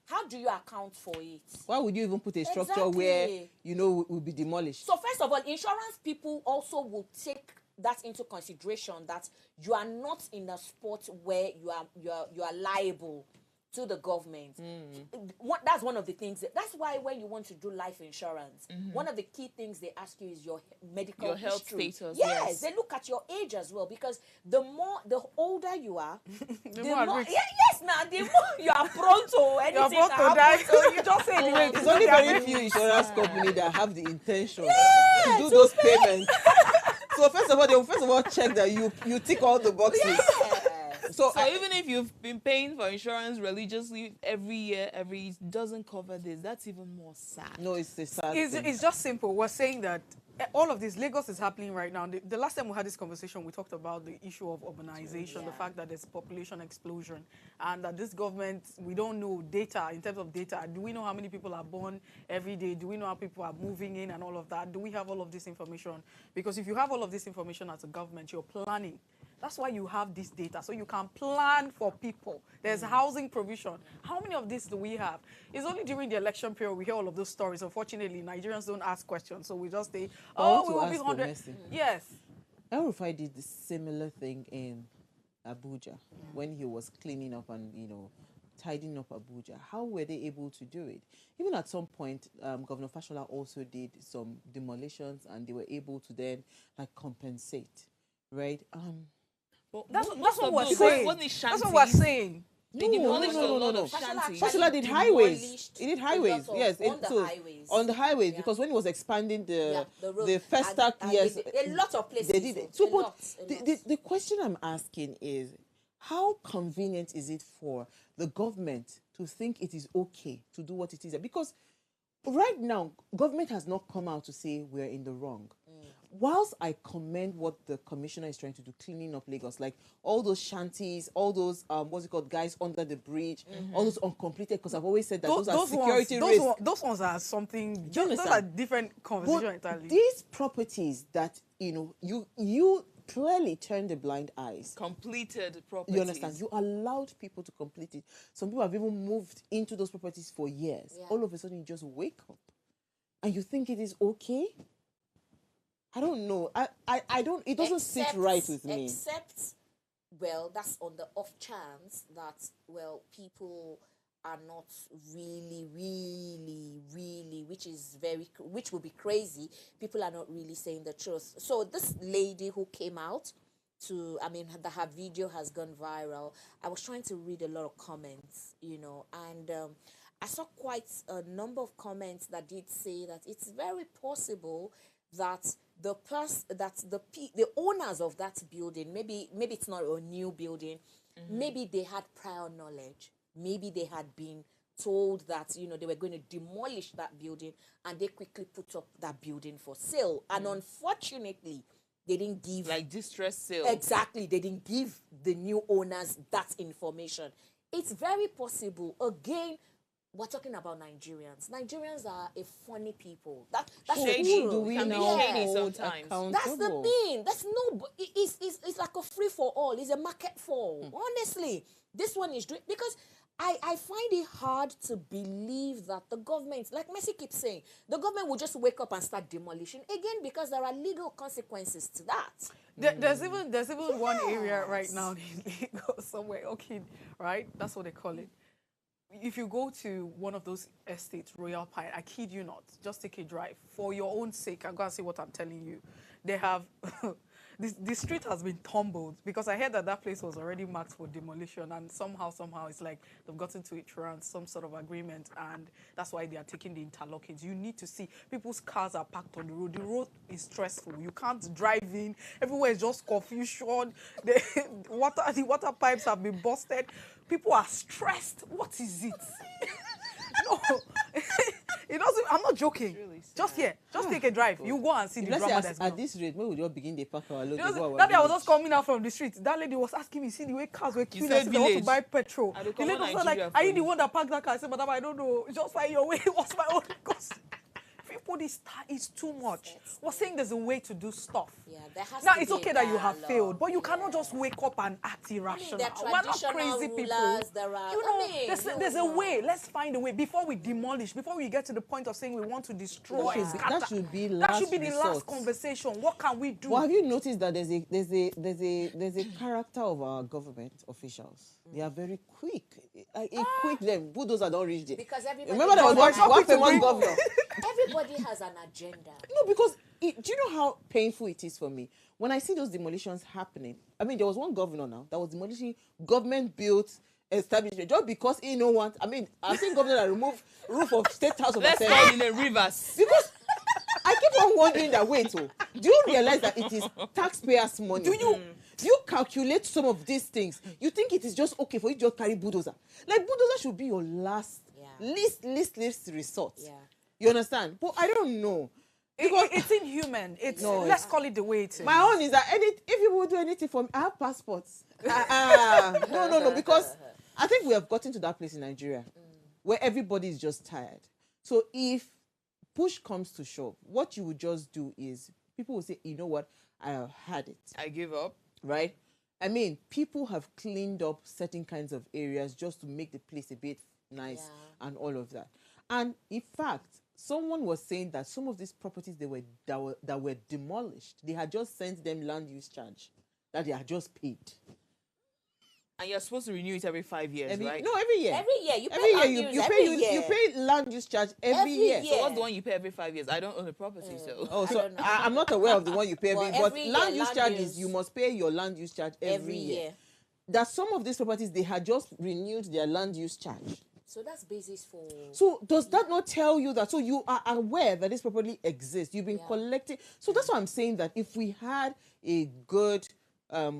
How do you account for it? Why would you even put a structure Exactly. where will be demolished? So first of all, insurance people also will take that into consideration, that you are not in a spot where you are liable to the government. That's one of the things. That's why when you want to do life insurance, one of the key things they ask you is your medical Your health history. status, Yes, yes. they look at your age as well, because the older you are, the more at more risk. yes, now the more you are prone to anything. You're about can to die. happen So you just say the way It's only very few insurance companies that have the intention to do those payments. So first of all, they will check that you tick all the boxes. Yes. So, So even if you've been paying for insurance religiously every year, it doesn't cover this. That's even more sad. no, it's a sad It's thing. just simple. We're saying that all of this, Lagos is happening right now. The last time we had this conversation, we talked about the issue of urbanization, the fact that there's population explosion, and that this government, we don't know data, in terms of data. Do we know how many people are born every day? Do we know how people are moving in and all of that? Do we have all of this information? Because if you have all of this information as a government, you're planning. That's why you have this data, so you can plan for people. There's housing provision. How many of this do we have? It's only during the election period we hear all of those stories. Unfortunately, Nigerians don't ask questions, so we just say, "Oh, we will be 100." Yes. El-Rufai did the similar thing in Abuja when he was cleaning up and, tidying up Abuja. How were they able to do it? Even at some point, Governor Fashola also did some demolitions, and they were able to then compensate, right? That's what we're saying. That's what we're saying. No. Fashola did highways. He did highways. Yes, on the highways, because when he was expanding the first stack, yes, a lot of places they did it. So, but the question I'm asking is, how convenient is it for the government to think it is okay to do what it is? Because right now, government has not come out to say we're in the wrong. Whilst I commend what the commissioner is trying to do, cleaning up Lagos, like all those shanties, all those guys under the bridge, all those uncompleted, because I've always said that those are security risks. Those ones are something. Those are different conversations entirely. These properties that you clearly turned the blind eyes. Completed properties. You understand? You allowed people to complete it. Some people have even moved into those properties for years. Yeah. All of a sudden, you just wake up, and you think it is okay. I don't know. I don't. It doesn't sit right with me. Except, well, that's on the off chance that, well, people are not really, which will be crazy. People are not really saying the truth. So this lady who came out her video has gone viral. I was trying to read a lot of comments, and I saw quite a number of comments that did say that it's very possible that the owners of that building, maybe it's not a new building, maybe they had prior knowledge. Maybe they had been told that, they were going to demolish that building, and they quickly put up that building for sale. And unfortunately, they didn't give... Like distress sale. Exactly. They didn't give the new owners that information. It's very possible. Again, we're talking about Nigerians. Nigerians are a funny people. That's shady. True. Do we know shady sometimes? That's the thing. That's it's like a free for all. It's a market for all. Honestly, this one is doing, because I find it hard to believe that the government, like Messi keeps saying, the government will just wake up and start demolition again, because there are legal consequences to that. There's even one area right now in Lagos somewhere, okay, right? That's what they call it. If you go to one of those estates, Royal Pine, I kid you not, just take a drive. For your own sake, I'm going to say what I'm telling you. They have... The street has been tumbled, because I heard that place was already marked for demolition, and somehow it's like they've gotten to it around some sort of agreement, and that's why they are taking the interlockings. You need to see people's cars are parked on the road. The road is stressful. You can't drive in. Everywhere is just confusion. The water pipes have been busted. People are stressed. What is it? No. It doesn't. I'm not joking. Really just take a drive. You go and see the drama that's at this rate, maybe we just begin the pack our load. That day I was just coming out from the street. That lady was asking me, see the way cars were queuing up, they want to buy petrol. The lady was like, "Are you the one that parked that car?" I said, "Madam, I don't know. Just find your way." What's my own cost? People, this is too much. We're saying there's a way to do stuff. Yeah, there has now to it's be okay a that you have dialogue. failed, but you cannot just wake up and act irrational. We're not crazy people. There's a way. Let's find a way before we demolish. Before we get to the point of saying we want to destroy. That should be the last conversation. What can we do? Well, have you noticed that there's a character of our government officials? They are very quick. Them bulldozers don't reach there. Because everybody. Remember there was one famous governor. Everybody has an agenda. No, because do you know how painful it is for me when I see those demolitions happening? I mean, there was one governor now that was demolishing government-built establishment just because he no want. I mean, I've seen governors that remove roof of State House of Assembly. Let's call in the rivers. Because I keep on wondering that, wait, do you realize that it is taxpayers' money? Do you calculate some of these things? You think it is just okay for you to just carry bulldozer? Like, bulldozer should be your least resort. Yeah. You understand? But I don't know. It's inhuman. Let's call it the way it is. My own is that if you will do anything for me, I have passports. No, because I think we have gotten to that place in Nigeria where everybody is just tired. So if push comes to shove, what you would just do is people will say, you know what, I have had it. I give up. Right? I mean, people have cleaned up certain kinds of areas just to make the place a bit nice and all of that. And in fact, someone was saying that some of these properties that were demolished, they had just sent them land use charge that they had just paid. And you're supposed to renew it every 5 years, right? No, every year. Every year. You pay Every land year. use You every pay year. you pay land use charge every year. year. So what's the one you pay every 5 years? I don't own the property, so. Oh, so don't know. I'm not aware of the one you pay every, Well, but every land year, use land charge use. is you must pay your land use charge every year. That some of these properties, they had just renewed their land use charge. So that's basis for... So does that not tell you that? So you are aware that this property exists. You've been collecting. So that's why I'm saying that if we had a good,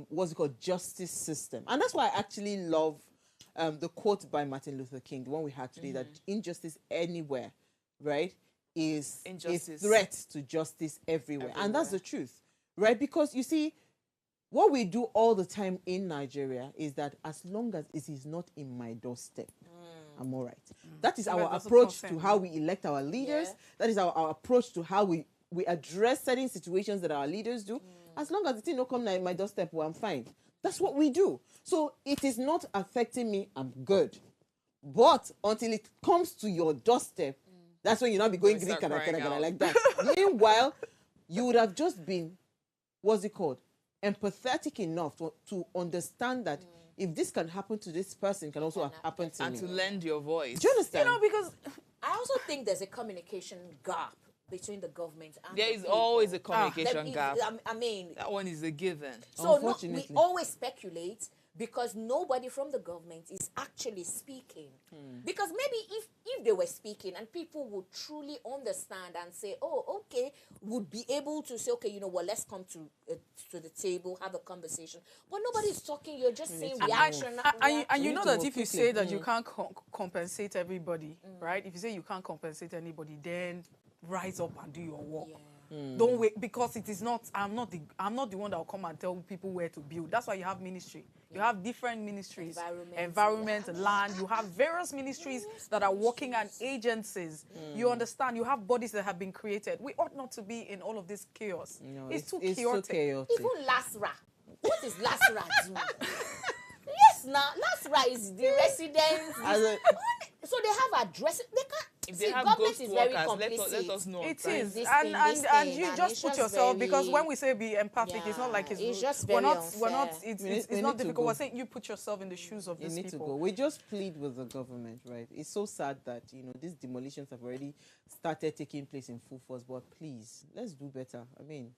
what's it called, justice system. And that's why I actually love the quote by Martin Luther King, the one we had today, that injustice anywhere, right, is Injustice. a threat to justice everywhere. And that's the truth, right? Because you see, what we do all the time in Nigeria is that as long as it is not in my doorstep, I'm all right. That is our approach to how we elect our leaders. Yeah. That is our approach to how we address certain situations that our leaders do. As long as it did not come in my doorstep, well, I'm fine. That's what we do. So it is not affecting me, I'm good. But until it comes to your doorstep, that's when you not be going Start green, crying out. like that. Meanwhile, you would have just been, what's it called, empathetic enough to understand that if this can happen to this person, it can also happen to And me. to lend your voice. Do you understand? Because I also think there's a communication gap between the government and There the is people. always a communication That is- gap. I mean, That one is a given. so no, we Unfortunately. always speculate because nobody from the government is actually speaking. Because maybe if they were speaking and people would truly understand and say, oh, okay, would be able to say, okay, you know what, let's come to the table, have a conversation. But nobody's talking. You're just saying reaction. And you know to that move if you quickly. say that you can't compensate everybody, right? If you say you can't compensate anybody, then rise up and do your work. Don't wait, because it is not. I'm not the one that will come and tell people where to build. That's why you have ministry. You have different ministries, environment, land. You have various ministries that are working and agencies. You understand? You have bodies that have been created. We ought not to be in all of this chaos. No, it's too so chaotic. chaotic. Even LASRA. What is LASRA do? Yes, now LASRA is the residents. So they have addresses. They can't. If See, they have government ghost is very workers, complicit. let us know. It right? is, This and thing, you and just it's put just yourself, because very- when we say be empathic, it's not like it's just we're very not unfair. it's We need not to difficult. go. We're saying you put yourself in the shoes of You these need to go. people. We just plead with the government, right? It's so sad that, these demolitions have already started taking place in full force, but please, let's do better. I mean,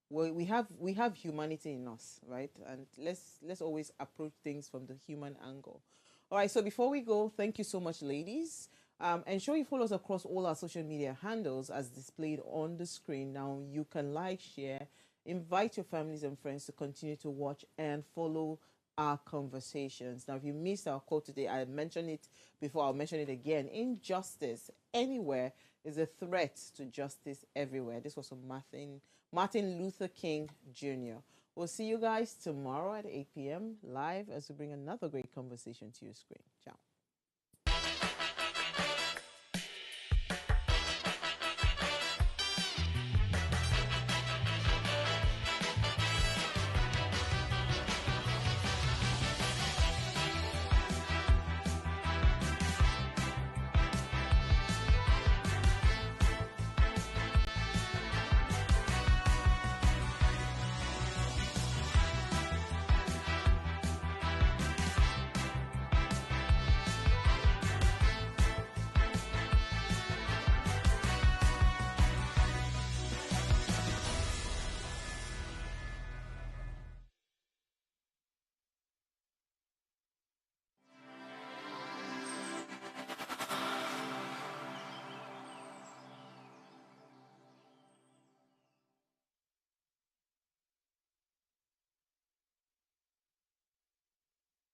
we have humanity in us, right? And let's always approach things from the human angle. All right, so before we go, thank you so much, ladies. Ensure you follow us across all our social media handles as displayed on the screen. Now, you can like, share, invite your families and friends to continue to watch and follow our conversations. Now, if you missed our quote today, I mentioned it before, I'll mention it again. Injustice anywhere is a threat to justice everywhere. This was from Martin Luther King Jr. We'll see you guys tomorrow at 8 p.m. live as we bring another great conversation to your screen. Ciao.